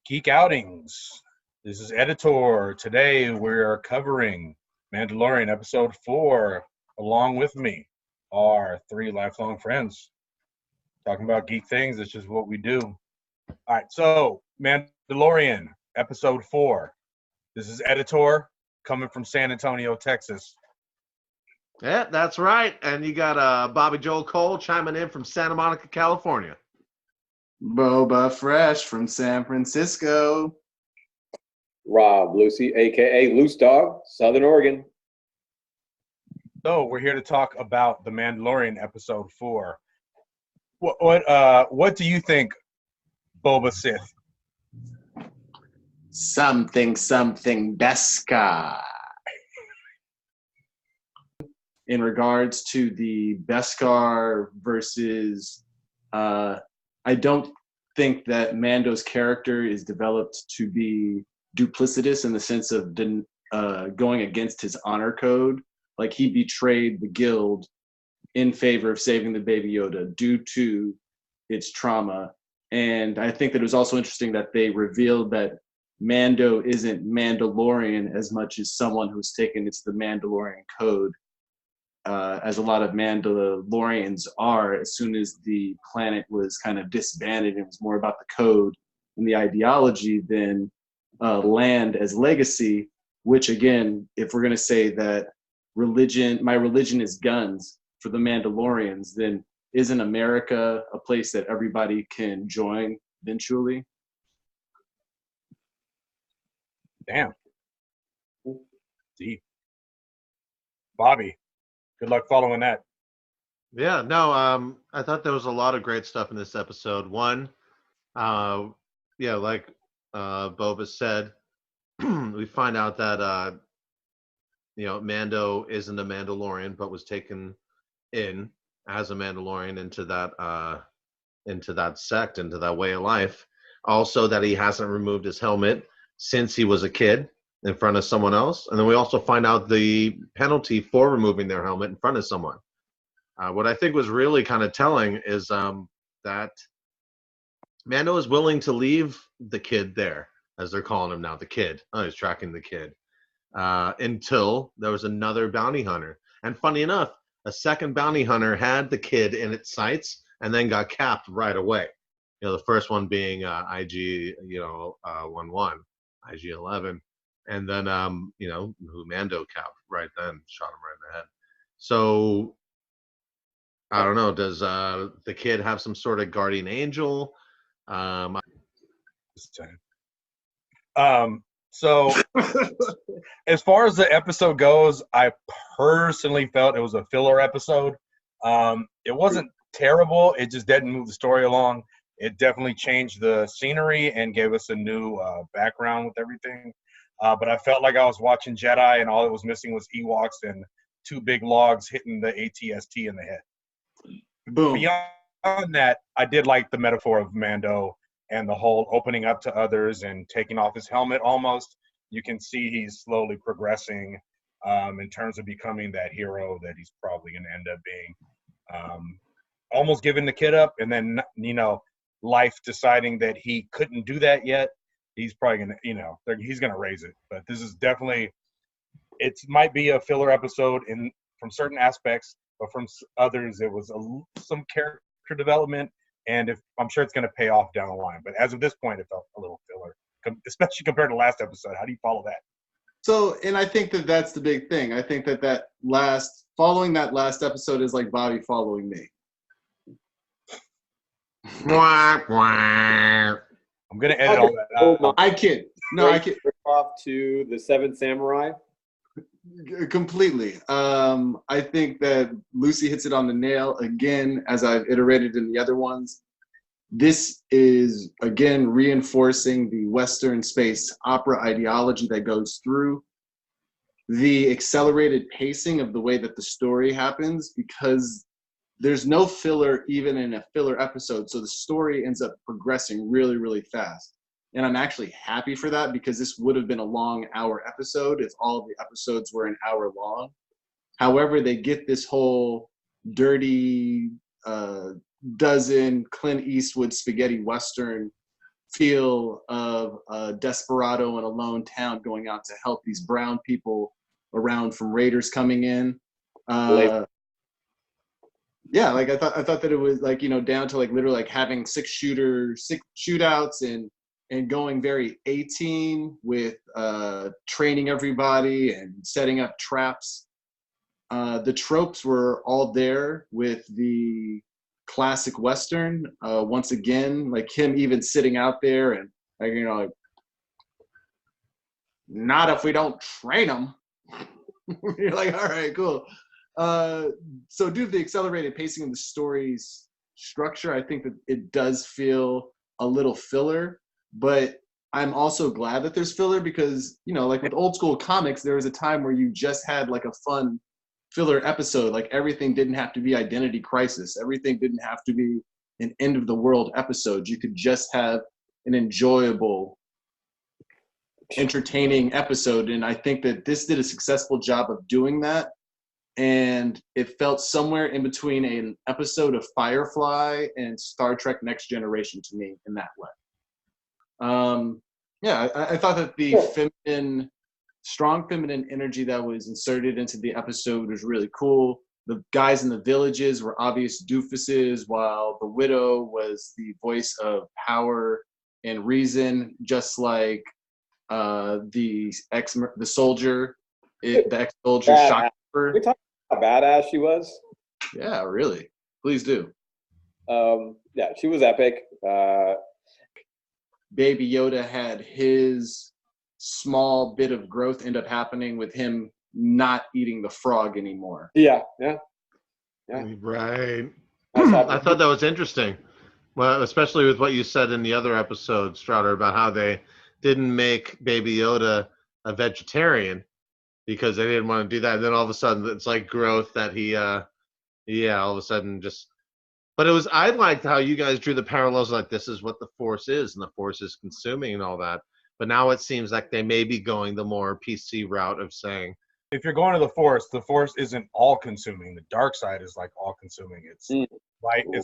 Geek Outings. This is Editor. Today we're covering Mandalorian Episode 4. Along with me are three lifelong friends talking about geek things. It's just what we do. All right, so Mandalorian Episode 4. This is Editor coming from San Antonio, Texas. Yeah, that's right. And you got Bobby Joel Cole chiming in from Santa Monica, California. Boba Fresh from San Francisco. Rob Lucy, a.k.a. Loose Dog, Southern Oregon. So we're here to talk about The Mandalorian Episode 4. What do you think, Boba Sith? Something Beskar. In regards to the Beskar versus, I don't think that Mando's character is developed to be duplicitous in the sense of going against his honor code. Like, he betrayed the guild in favor of saving the Baby Yoda due to its trauma. And I think that it was also interesting that they revealed that Mando isn't Mandalorian as much as someone who's taken the Mandalorian code, as a lot of Mandalorians are. As soon as the planet was kind of disbanded, it was more about the code and the ideology than land as legacy, which, again, if we're going to say that my religion is guns for the Mandalorians, then isn't America a place that everybody can join eventually? Damn. Deep. Bobby, good luck following that. Yeah, no, I thought there was a lot of great stuff in this episode. One, like Boba said, we find out that Mando isn't a Mandalorian, but was taken in as a Mandalorian into that sect, into that way of life. Also, that he hasn't removed his helmet since he was a kid in front of someone else. And then we also find out the penalty for removing their helmet in front of someone. What I think was really kind of telling is that Mando is willing to leave the kid there, as they're calling him now, the kid. Oh, he's tracking the kid. Until there was another bounty hunter. And funny enough, a second bounty hunter had the kid in its sights and then got capped right away. The first one being IG, 11, IG 11, and then who Mando capped right then, shot him right in the head. So I don't know. Does the kid have some sort of guardian angel? So as far as the episode goes, I personally felt it was a filler episode. It wasn't terrible. It just didn't move the story along. It definitely changed the scenery and gave us a new background with everything. But I felt like I was watching Jedi, and all it was missing was Ewoks and two big logs hitting the ATST in the head. Boom. Beyond that, I did like the metaphor of Mando and the whole opening up to others and taking off his helmet almost. You can see he's slowly progressing in terms of becoming that hero that he's probably going to end up being. Almost giving the kid up, and then, life deciding that he couldn't do that yet. He's probably going to, he's going to raise it. But this is definitely, it might be a filler episode from certain aspects, but from others, it was some character development. And I'm sure it's going to pay off down the line. But as of this point, it felt a little filler, especially compared to last episode. How do you follow that? So, and I think that that's the big thing. I think that following that last episode is like Bobby following me. I'm going to edit all that out. I kid. No, I kid. Off to the Seventh Samurai. Completely. I think that Lucy hits it on the nail again, as I've iterated in the other ones. This is, again, reinforcing the Western space opera ideology that goes through the accelerated pacing of the way that the story happens, because there's no filler even in a filler episode. So the story ends up progressing really, really fast. And I'm actually happy for that, because this would have been a long hour episode if all of the episodes were an hour long. However, they get this whole dirty dozen Clint Eastwood spaghetti Western feel of a desperado in a lone town going out to help these brown people around from raiders coming in. Yeah, like I thought that it was like, you know, down to like literally like having six shootouts and going very A-team with training everybody and setting up traps. The tropes were all there with the classic Western. Once again, like him even sitting out there and like, you know, like, not if we don't train them. You're like, all right, cool. So due to the accelerated pacing of the story's structure, I think that it does feel a little filler, but I'm also glad that there's filler because, you know, like with old school comics, there was a time where you just had like a fun filler episode. Like everything didn't have to be Identity Crisis. Everything didn't have to be an end of the world episode. You could just have an enjoyable, entertaining episode. And I think that this did a successful job of doing that. And it felt somewhere in between an episode of Firefly and Star Trek Next Generation to me in that way. Yeah, I thought that the strong feminine energy that was inserted into the episode was really cool. The guys in the villages were obvious doofuses, while the widow was the voice of power and reason, just like the ex-soldier, shock. We talked about how badass she was. Yeah, really. Please do. Yeah, she was epic. Baby Yoda had his small bit of growth end up happening with him not eating the frog anymore. Yeah. Right. I thought that was interesting. Well, especially with what you said in the other episode, Strutter, about how they didn't make Baby Yoda a vegetarian because they didn't want to do that. And then all of a sudden, it's like growth that he, all of a sudden just. But I liked how you guys drew the parallels, like this is what the Force is, and the Force is consuming and all that. But now it seems like they may be going the more PC route of saying, if you're going to the Force isn't all consuming. The dark side is like all consuming. It's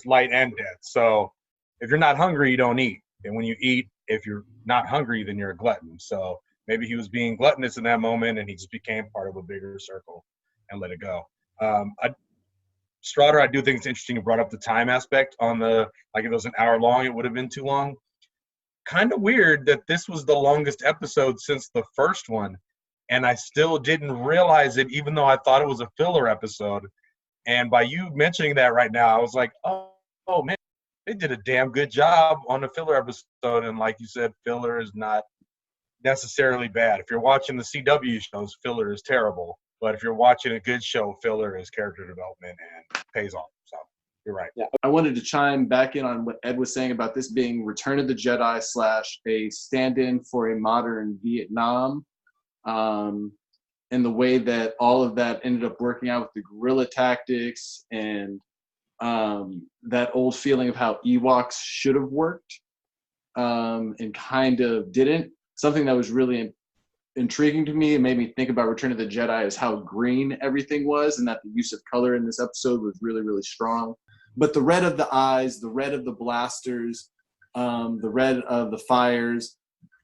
light and death. So if you're not hungry, you don't eat. And when you eat, if you're not hungry, then you're a glutton. So maybe he was being gluttonous in that moment and he just became part of a bigger circle and let it go. Strutter, I do think it's interesting you brought up the time aspect on if it was an hour long, it would have been too long. Kind of weird that this was the longest episode since the first one, and I still didn't realize it, even though I thought it was a filler episode. And by you mentioning that right now, I was like, oh man, they did a damn good job on the filler episode. And like you said, filler is not necessarily bad. If you're watching the CW shows, filler is terrible. But if you're watching a good show, filler is character development and pays off. So you're right. Yeah. I wanted to chime back in on what Ed was saying about this being Return of the Jedi / a stand-in for a modern Vietnam. And the way that all of that ended up working out with the guerrilla tactics and that old feeling of how Ewoks should have worked and kind of didn't. Something that was really intriguing to me and made me think about Return of the Jedi is how green everything was, and that the use of color in this episode was really, really strong. But the red of the eyes, the red of the blasters, the red of the fires,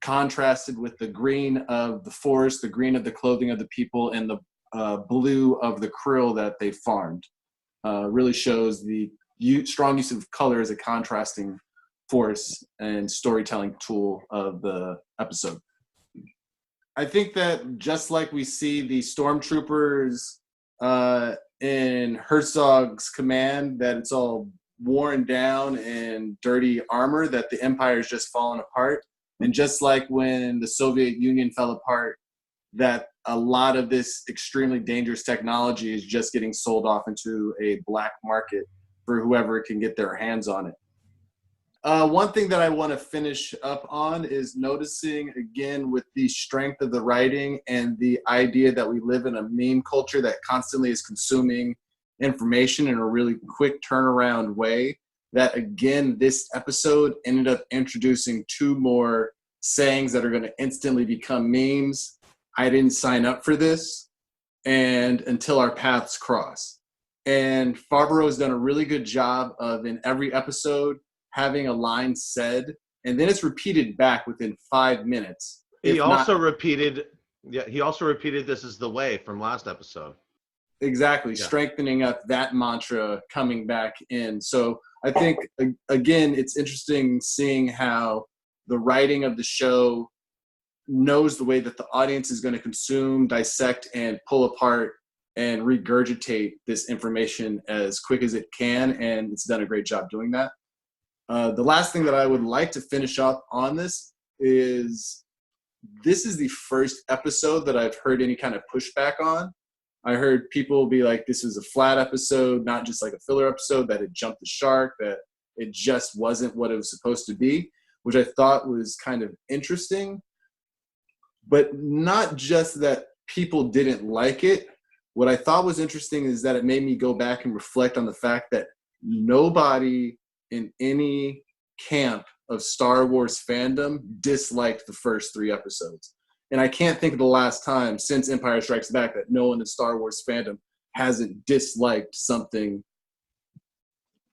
contrasted with the green of the forest, the green of the clothing of the people, and the blue of the krill that they farmed, really shows the strong use of color as a contrasting force and storytelling tool of the episode. I think that just like we see the stormtroopers in Herzog's command, that it's all worn down and dirty armor, that the empire is just falling apart. And just like when the Soviet Union fell apart, that a lot of this extremely dangerous technology is just getting sold off into a black market for whoever can get their hands on it. One thing that I want to finish up on is noticing, again, with the strength of the writing and the idea that we live in a meme culture that constantly is consuming information in a really quick turnaround way, that, again, this episode ended up introducing 2 more sayings that are going to instantly become memes. I didn't sign up for this, and until our paths cross. And Favreau has done a really good job of, in every episode, having a line said and then it's repeated back within 5 minutes. He also repeated "This is the way" from last episode. Exactly, Yeah. strengthening up that mantra coming back in. So I think, again, it's interesting seeing how the writing of the show knows the way that the audience is going to consume, dissect, and pull apart and regurgitate this information as quick as it can, and it's done a great job doing that. The last thing that I would like to finish up on this is the first episode that I've heard any kind of pushback on. I heard people be like, this was a flat episode, not just like a filler episode, that it jumped the shark, that it just wasn't what it was supposed to be, which I thought was kind of interesting. But not just that people didn't like it. What I thought was interesting is that it made me go back and reflect on the fact that nobody in any camp of Star Wars fandom disliked the first 3 episodes. And I can't think of the last time since Empire Strikes Back that no one in Star Wars fandom hasn't disliked something,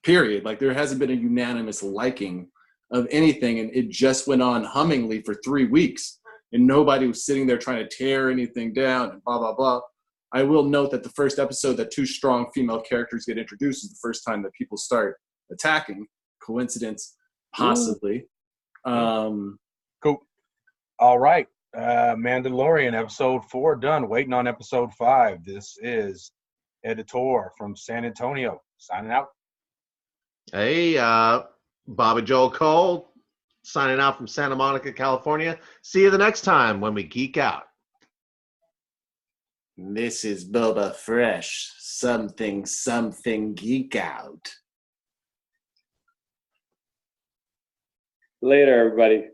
period. Like, there hasn't been a unanimous liking of anything, and it just went on hummingly for 3 weeks, and nobody was sitting there trying to tear anything down and blah, blah, blah. I will note that the first episode that 2 strong female characters get introduced is the first time that people start attacking. Coincidence? Possibly. Cool. All right. Mandalorian episode 4 done. Waiting on episode 5. This is Editor from San Antonio signing out. Hey, Bobby Joel Cole signing out from Santa Monica, California. See you the next time when we geek out. This is Boba Fresh. Something geek out. Later, everybody.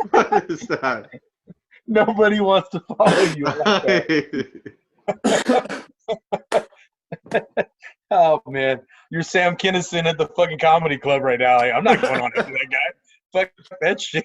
What is that? Nobody wants to follow you like that. Oh man, you're Sam Kinison at the fucking comedy club right now. Like, I'm not going on after that guy. Fuck that shit.